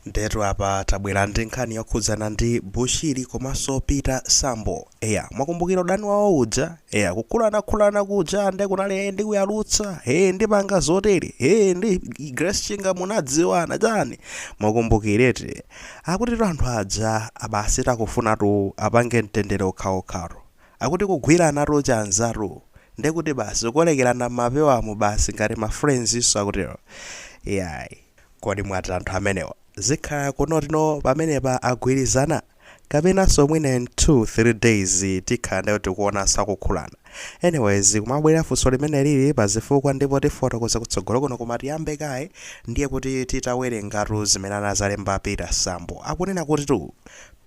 Ndetu apa tabwera ndi nkhani yokhudzana ndi Bushiri komanso Peter Sambo. Mwakumbukira udani wawo uja, kukhulana kuja ndi kunali ndi kuyalutsa, ndi panga zotere, ndi Grace Chinga munadziwana chani. Mwakumbukirete. Akuti anthu aja abasi takufunatu apange mtendere okhaokharo. Akuti kugwirana roja anzaru. Ndekuti basi kuolekerana mapewamo basi ngati ma friends iso akutero. Kodi mwati anthu amenewa zikhala kunotino pamenepa agwirizana kapena somwine 2-3 days tikhala tikuona sakukhulana. Anyways, kumabwera funso limene lili pazifukwa ndipo tifotokoza kutsogolo kuno koma tiyambe kaye ndiye kuti titawerengatu zimene anazalemba Peter Sambo. Akunena kuti tu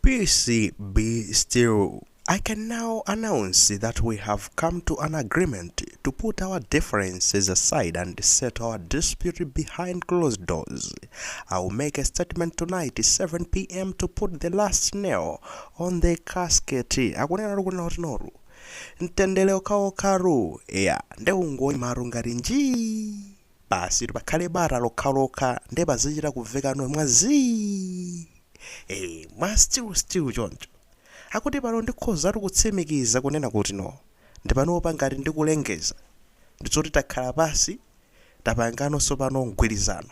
peace be still. I can now announce that we have come to an agreement to put our differences aside and set our dispute behind closed doors. I will make a statement tonight 7 p.m. to put the last nail on the casket. Akunena rukunena utinoru. Ntendele okhaokharu. Ndeungo maru ngati njii. Basi tupakhale bara lokha nde bazichita kuvekano mwazi. Mwa still choncho. Akuti pano ndikhoza kutsimikiza kunena kuti no ndipanopa ngati ndikulengeza ndizoti takhala pasi tapangano sopano mgwirizano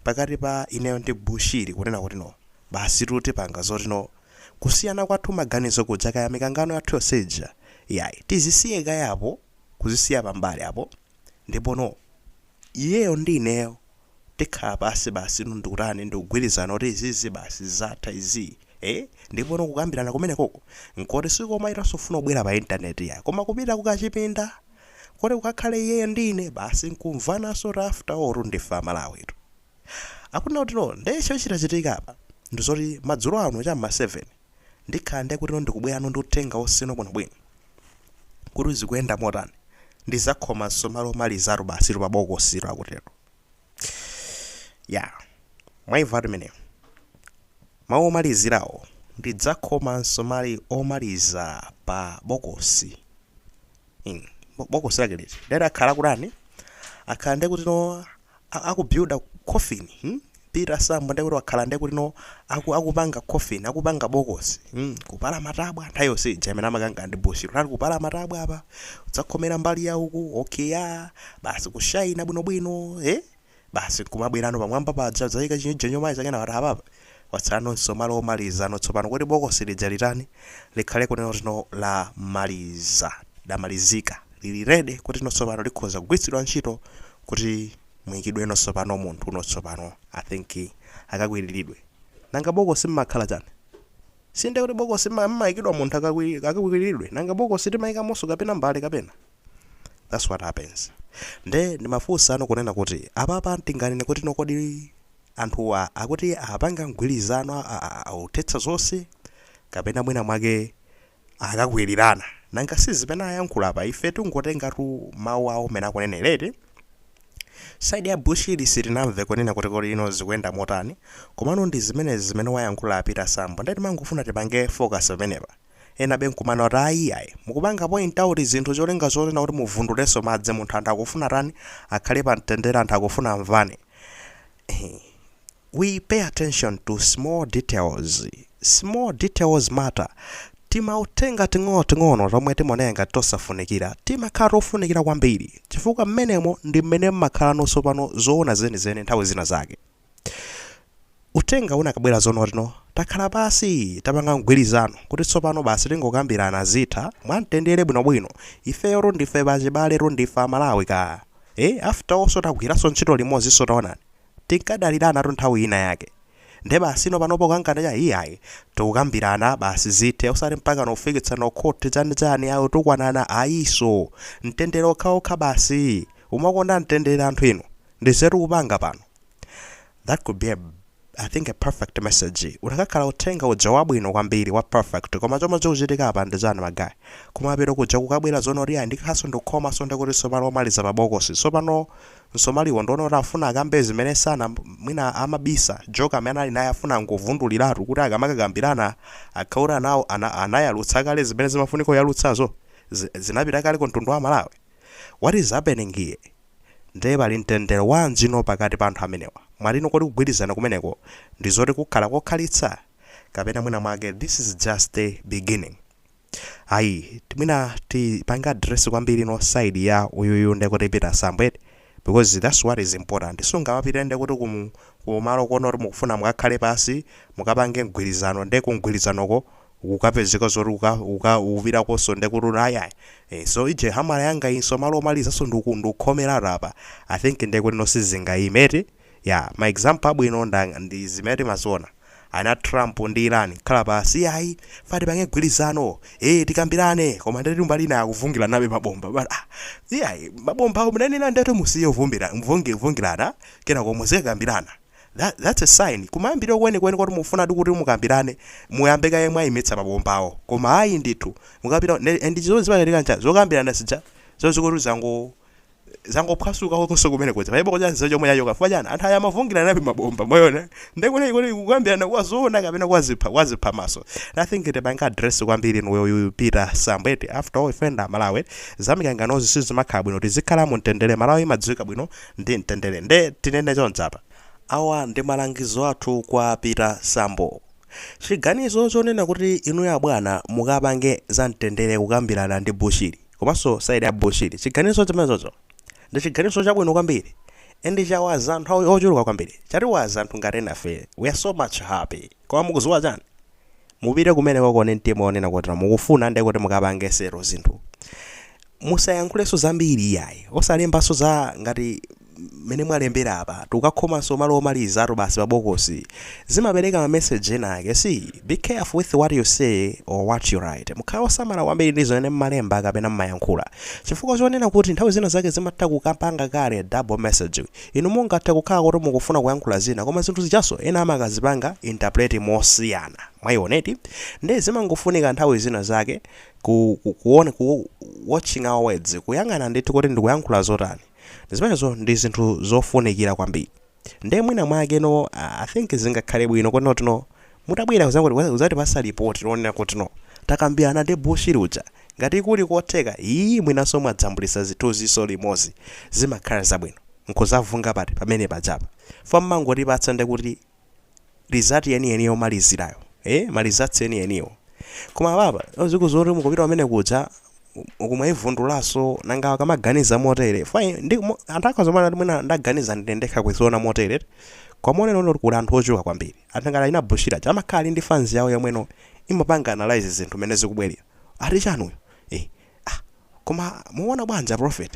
pakati pa ineyo ndi Bushiri kunena kuti no basi tipanga zoti no kusiyana kwathu maganizo kuja kaya mikangano yathu yoseja tizisiye kayapo kuzisiya pambali apo ndipo no iyeyo ndi ineyo tikhala pasi basi ndikutani ndikugwirizana kuti izizi basi zatha izi. Ndipo nokukambirana kumene koko nkoti sikomaita sofuna kubwera pa internet koma kupita kukachipinda kuti kukakhale iyeyo ndine basi nkumvanaso after all ndifa Malawi. Akuna kuti no ndesho chitachitika apa ndizoti madzulo ano chamma 7 ndikhande kuti ndikubwera ndikutenga osino bwinobwino kuti zikuyenda motani ndizakhomanso malo malizaro basi pabokosiro akutero. Mwaimva limene mawu omalizirawo ndidzakhomanso mali omaliza pa bokosi. Bokosi lake liti lero akhala kulani akhala ndi kuti no akubuilda coffin. Peter Sambo ndi kuti wakhala ndi kuti no akupanga coffin, akupanga bokosi. Kupala matabwa nthawi yonse amene amakanga ndi Bushiri ali kupala matabwa apa udzakhomera mbali ya uku basi kushaina bwinobwino basi kumabwerano pamwamba paja zayika chinyenyo mai zakena wati apapa watsano nsomalo omalizano tsopano kuti bokosi lidzalitani likhale kunena kuti no la maliza damalizika lili rede kuti no tsopano likhoza kugwiritsidwa ntchito kuti muyikidwe no tsopano munthu no tsopano I think akakwiriridwe. Nanga bokosi mmakhala chani sinde kuti bokosi mmayikidwa munthu akakwiriridwe nanga bokosi timayika monso kapena mbale kapena. That's what happens. Nde ndimafunsa ano kunena kuti apapa tinganene kuti no kodi anthuwa akuti apanga mgwirizano autetsa zonse kapena mwina mwake akakwirirana nanga sizipena ayankhula apa ife tungotengatu mawu awo mene akunenelete. Side ya Bushiri sitinamve kunena kuti kodi ino zikuyenda motani komano ndi zimene wayankhula Peter Sambo ndati mangofuna tipange focus pamenepa. Ena benkumana kuti ayi mukupanga point out zinthu zolenga zolena kuti muvundulenso madzi munthu anthu akufuna tani akhale pa mtendere anthu akufuna amvane. We pay attention to small details. Small details matter. Timautenga ting'ono tomwe timonenga tosafunikira timakhala tofunikira kwambiri chifukwa mmenemo ndi mmene mmakhala nonso pano zoona zenizeni nthawi zina zake. Utenga unakabwera zono tino takhala basi tapanga mgwirizano kuti tsopano basi tingokambirana zitha mwamtendere bwinobwino ifeyo ndife pachibale ndife Malawi ka after also tagwiraso ntchito limodzi sotaonani tinkadalirana nthawi ina yake nde basi no panopo kankana iyayi tikukambirana basi zithe usati mpaka nofikitsana okhoti chani ayo tukwanana ayiso mtendere okhaokha basi umakonda mtendere anthu ino ndizetu kupanga pano. That could be I think a perfect message. Utakakhala utenga uja wabwino kwambiri wa perfect koma chomwe chochitika apa ndizana magayi kumapero kuja kukabwera zono riya ndikhaso ndikhoma sonde kuti sopano omaliza pa bokosi sopano nsomaliwo ndono rafuna akambe zimene sana mwina amabisa joka amene ali naye afuna ngovunduliratu kuti akamakagambirana akhaura nawo anayalutsa kale zimene zimafunika yalutsazo zinapita kale ku mtundu wa Malawi. What is happening here? Nde pali mtendere wanji no pakati pa anthu amenewa mwalino kodi kugwirizana kumeneko ndizoti kukhala kokhalitsa kapena mwina mwake this is just the beginning. Ayi mwina tipanga address kwambiri no side ya uyuyu ndekuti Peter Sambo because that's what is important. Sungawapita ndekuti kumalo kono mukufuna mukakhale pasi mukapange mgwirizano mgwirizanoko ukapezeka zoti ukupita koso ndekuti ayayi. So ije hamala yanga inso malo omaliza so ndikukhomera rapa. I think ndekuti no sizinga imeti. Yeah, my example abwino ndi zimeti mazona. Ana Trump ndi Iran khala pasi ayi fati pange mgwirizano tikambirane koma ndati mbali na kuvungira nabe mabomba but mabomba umunenena ndati musiye mvungirana kena komwe kambirana. That's a sign. Kumayambira kweni kuti mufuna kuti mukambirane muyambeka yemwe ayimitsa mabombawo koma ayi ndithu mukapita ndi zimachitika kancha zokambirana sija zozikuti zangophwasuka koso kumene kuti paipo kuti nzecho chomwe yayoka fanyana anthu aya mavungirana nabe mabomba moyona ndekuti kuti kukambirana kwazona kapena kwazipha maso. I think tipanga address kwambiri no Peter Sambo after all ifenda Malawi zamikangano zimakhala bwino tizikhala mu mtendere Malawi madziwika bwino ndi mtendere nde tinene chonchapa. Awa ndi malangizo athu kwa Peter Sambo. Chiganizo chonena kuti inu ya bwana mukapange za mtendere kukambirana ndi Bushiri komanso side ya Bushiri. Chiganizo chimenecho ndi chiganizo chabwino kwambiri endi chawaza anthu ochuluka kwambiri chatiwaza anthu ngati nafe we are so much happy koma mukuziwa chani mupite kumene kokone mtima onena kuti mukufuna ndi kuti mukapange sero zinthu musayankhulenso zambiri yayi osalembanso za ngati mene mwalembera apa tukakhomanso malo omaliza ato basi pabokosi zimapereka ma message enake. See, be careful with what you say or what you write. Mukhala osamala kwambiri ndi zimene mmalemba kapena mmayankhula chifukwa chonena kuti nthawi zina zake zimatha kukapanga kale double message. Inu mungathe kukhala kuti mukufuna kuyankhula zina koma zinthu zichaso ena amakazipanga interpret mosiyana mwayioneti ndi zimangofunika nthawi zina zake kuona watching our words kuyang'ana ndithu kuti ndikuyankhula zotani. Zimenezo ndi zinthu zofunikira kwambiri nde mwina mwake no I think zingakhale bwino kuti no mutabwera kuzango uzati pasa report lonena kuti no takambirana ndi Bushiri uja ngati kuli kotheka mwinanso mwadzambulisa zinthu ziso limozi zimakhala zabwino nkuzavunga pati pamene pajapa fo mangoti patsa ndi kuti result yeniyeni yomalizirayo malizatsi yeniyeniyo koma baba zikuzoti mukupita pamene kuja ukumwayivundulaso nanga kamaganiza motere fine anthu akazomana mwina ndaganiza ndendekha kuziona motere komone nono kuti anthu ochuka kwambiri anthu ngati ina Bushiri amakhala ndi fans yawo yomweno imapanga analyze zinthu mene zikubwerera ati chanuyo koma muona bwanja prophet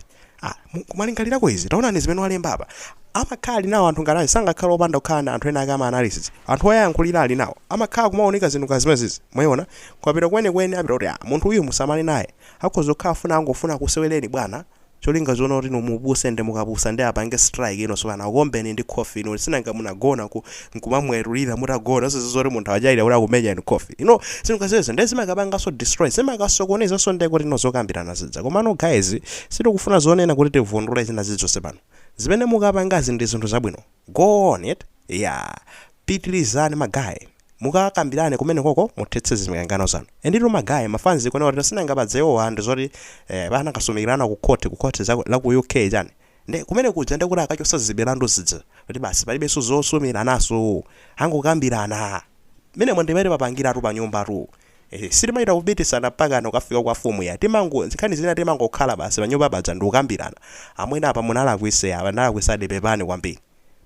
kumalingalirako izi taonani zimene walemba apa amakhala nawo anthu ngati sangakhala opanda kukhala anthu ena akama analysis anthu oyayankhulira ali nawo amakhala kumaoneka zinthu kazimezizi mwayiona kwapita kwenikweni apita kuti munthu uyu musamali naye akhoza afuna angofuna kusewereni bwana cholinga zono kuti mubuse ndi mukabusa ndi apange strike ino sokana ukombeni ndi coffee ino sinanga munagona nkumamwerulira mutagona zozori munthu ajaira ula kumenya ni coffee zinthu kazizo ndi zimakapanga so destroy zimakasokoneza so ndeko kuti zokambirana zidza koma no guys sitikufuna zonena kuti tivundule zina zizonse pano zimene mukapangazi ndi zinthu zabwino go on it pitirizani magayi mukakambirane kumene koko muthetse zimikangano zanu ndito magayi mafanzi kone kuti sinanga padzewo ndi zoti bana kasumikirana ku court la ku UK chani ndi kumene kuja ndi kuti akachosa zibelandu zidza kuti basi palibenso zosumira naso angokambirana mene mwandimere papangira atu pa nyumba atu sitimaita kubitisana pagano kafika kwa fumu ya timango nzikhani zina timangokhala basi pa nyumba paja ndi kukambirana amwene apa munalakwise apa ndalakwisa pepani kwambiri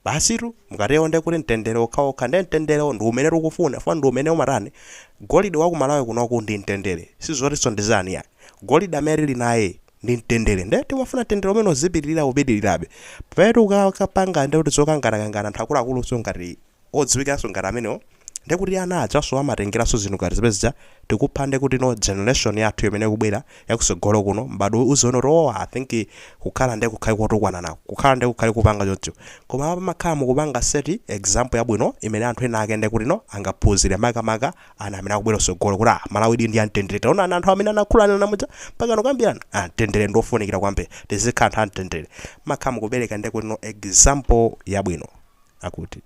basitu mukateonde kuti mtendere okhaokha ndi mtendere ndi umene tikufuna funa ndi umene umatani golide wa ku Malawi kunoku ndi mtendere sizotinso ndizani ya golide amene linaye ndi mtendere ndi timafuna mtendere umene uzipitirira upitirirabe petu ukapanga ndi kuti zokangarakangana anthu akuluakulu ngati odziwikanso ngati amenewo ndi kuti ana achaso amatengeraso zinthu ngati zipezija tikuphande kuti no generation yathu imene kubwera yakusogolo kuno mbado uziona kuti I think kukhala ndi kukhale kotukwana nako kukhala ndi kukhale kupanga choncho koma amakhala mukupanga set example yabwino imene anthu ena akende kuti no angaphunzire makamaka ana amene akubwera sogolo kuti Malawi ndi amtendere taona anthu amene anakhulana namuja mpaka nokambirana mtendere ndofunikira kwambiri tizikhala anthu amtendere makhala mukubereka ndi kuti no example yabwino akuti